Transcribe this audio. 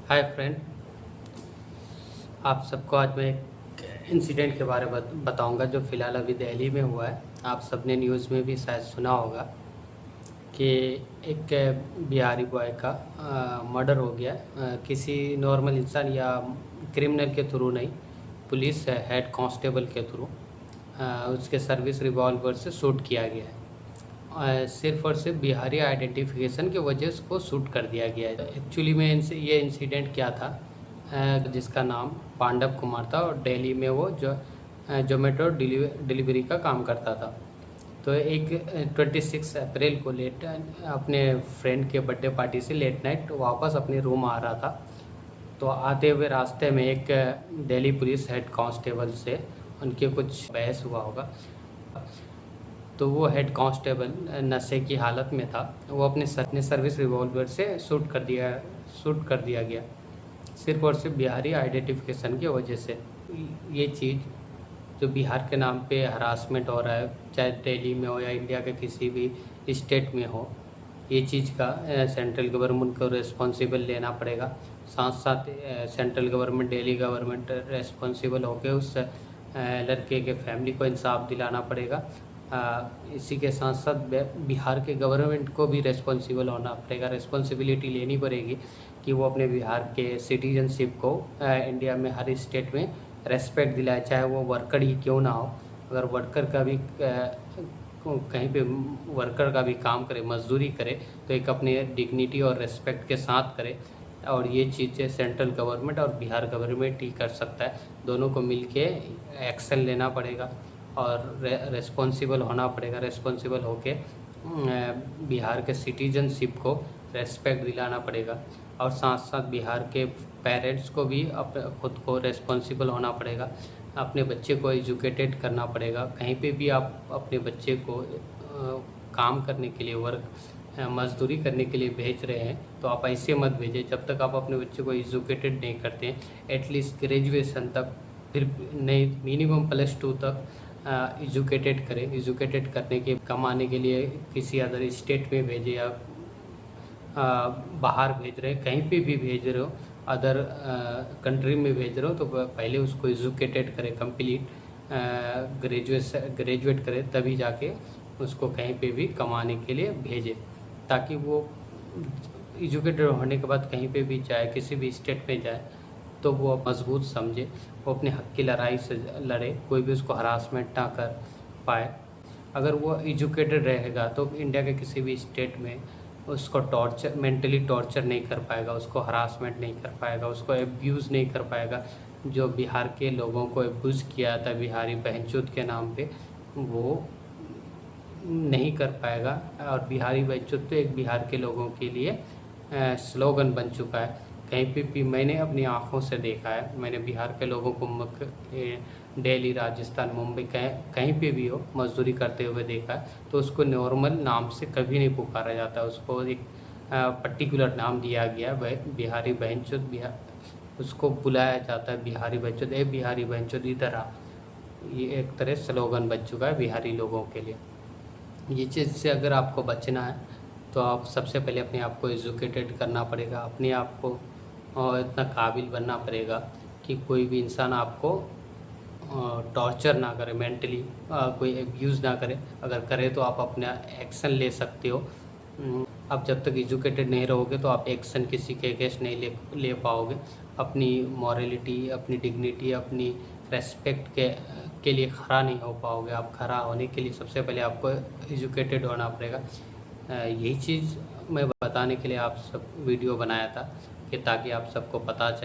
Hi friend, आप सबको आज मैं एक इंसिडेंट के बारे में बताऊंगा जो फ़िलहाल अभी दिल्ली में हुआ है। आप सबने न्यूज़ में भी शायद सुना होगा कि एक बिहारी बॉय का मर्डर हो गया। किसी नॉर्मल इंसान या क्रिमिनल के थ्रू नहीं, पुलिस हेड कांस्टेबल के थ्रू उसके सर्विस रिवॉल्वर से शूट किया गया है। सिर्फ और सिर्फ बिहारी आइडेंटिफिकेशन की वजह से उसको शूट कर दिया गया है। एक्चुअली में ये इंसिडेंट क्या था, जिसका नाम पांडव कुमार था और दिल्ली में वो जो जोमेटो डिलीवरी का काम करता था। तो एक 26 अप्रैल को लेट अपने फ्रेंड के बर्थडे पार्टी से लेट नाइट वापस अपने रूम आ रहा था। तो आते हुए रास्ते में एक दिल्ली पुलिस हेड कांस्टेबल से उनके कुछ बहस हुआ होगा। तो वो हेड कांस्टेबल नशे की हालत में था। वो अपने सर्विस रिवॉल्वर से शूट कर दिया गया, सिर्फ और सिर्फ बिहारी आइडेंटिफिकेशन की वजह से। ये चीज़ जो बिहार के नाम पे हरासमेंट हो रहा है, चाहे दिल्ली में हो या इंडिया के किसी भी स्टेट में हो, ये चीज़ का सेंट्रल गवर्नमेंट को रिस्पॉन्सिबल लेना पड़ेगा। साथ साथ central government, Delhi government responsible होकर उस लड़के के फैमिली को इंसाफ दिलाना पड़ेगा। इसी के साथ साथ बिहार के गवर्नमेंट को भी रिस्पॉन्सिबल होना पड़ेगा, रिस्पॉन्सिबिलिटी लेनी पड़ेगी कि वो अपने बिहार के सिटीजनशिप को इंडिया में हर स्टेट में रेस्पेक्ट दिलाए, चाहे वो वर्कर ही क्यों ना हो। अगर वर्कर का भी कहीं पे वर्कर का भी काम करे, मजदूरी करे, तो एक अपने डिग्निटी और रेस्पेक्ट के साथ करे। और ये चीज़ें सेंट्रल गवर्नमेंट और बिहार गवर्नमेंट ही कर सकता है। दोनों को मिलके एक्शन लेना पड़ेगा और रेस्पॉन्सिबल होना पड़ेगा। रेस्पॉन्सिबल होके बिहार के सिटीजनशिप को रेस्पेक्ट दिलाना पड़ेगा। और साथ साथ बिहार के पेरेंट्स को भी खुद को रेस्पॉन्सिबल होना पड़ेगा। अपने बच्चे को एजुकेटेड करना पड़ेगा। कहीं पे भी आप अपने बच्चे को काम करने के लिए, मजदूरी करने के लिए भेज रहे हैं, तो आप ऐसे मत भेजें जब तक आप अपने बच्चे को एजुकेटेड नहीं करते हैं। एटलीस्ट ग्रेजुएशन तक, फिर नहीं मिनिमम +2 तक एजुकेटेड करें। एजुकेटेड करने के कमाने के लिए किसी अदर स्टेट में भेजें या बाहर भेज रहे हैं, कहीं पे भी भेज रहे हो, अदर कंट्री में भेज रहे हो, तो पहले उसको एजुकेटेड करें, कंप्लीट ग्रेजुएट करें, तभी जाके उसको कहीं पे भी कमाने के लिए भेजें, ताकि वो एजुकेटेड होने के बाद कहीं पे भी जाए, किसी भी स्टेट में जाए, तो वो मजबूत समझे, वो अपने हक की लड़ाई से लड़े, कोई भी उसको हरासमेंट ना कर पाए। अगर वो एजुकेटेड रहेगा तो इंडिया के किसी भी स्टेट में उसको मेंटली टॉर्चर नहीं कर पाएगा, उसको हरासमेंट नहीं कर पाएगा, उसको एब्यूज़ नहीं कर पाएगा। जो बिहार के लोगों को एब्यूज़ किया था बिहारी बहनचोद के नाम पे, वो नहीं कर पाएगा। और बिहारी बहनचोद तो एक बिहार के लोगों के लिए स्लोगन बन चुका है। कहीं पे भी मैंने अपनी आँखों से देखा है, मैंने बिहार के लोगों को दिल्ली, राजस्थान, मुंबई कहीं पे भी हो मजदूरी करते हुए देखा है, तो उसको नॉर्मल नाम से कभी नहीं पुकारा जाता। उसको एक पर्टिकुलर नाम दिया गया, बिहारी बहनचोद। उसको बुलाया जाता है बिहारी बहनचोद, ए बिहारी बहनचोद इधर आ। ये एक तरह स्लोगन बन चुका है बिहारी लोगों के लिए। ये चीज़ से अगर आपको बचना है तो आप सबसे पहले अपने आप को एजुकेटेड करना पड़ेगा, अपने आप को इतना काबिल बनना पड़ेगा कि कोई भी इंसान आपको टॉर्चर ना करे, मेंटली कोई एब्यूज़ ना करे। अगर करे तो आप अपना एक्शन ले सकते हो। आप जब तक एजुकेटेड नहीं रहोगे तो आप एक्शन किसी के अगेंस्ट नहीं ले पाओगे। अपनी मॉरलिटी, अपनी डिग्निटी, अपनी रेस्पेक्ट के लिए खड़ा नहीं हो पाओगे। आप खड़ा होने के लिए सबसे पहले आपको एजुकेटेड होना पड़ेगा। यही चीज़ मैं बताने के लिए आप सब वीडियो बनाया था, कि ताकि आप सबको पता चले।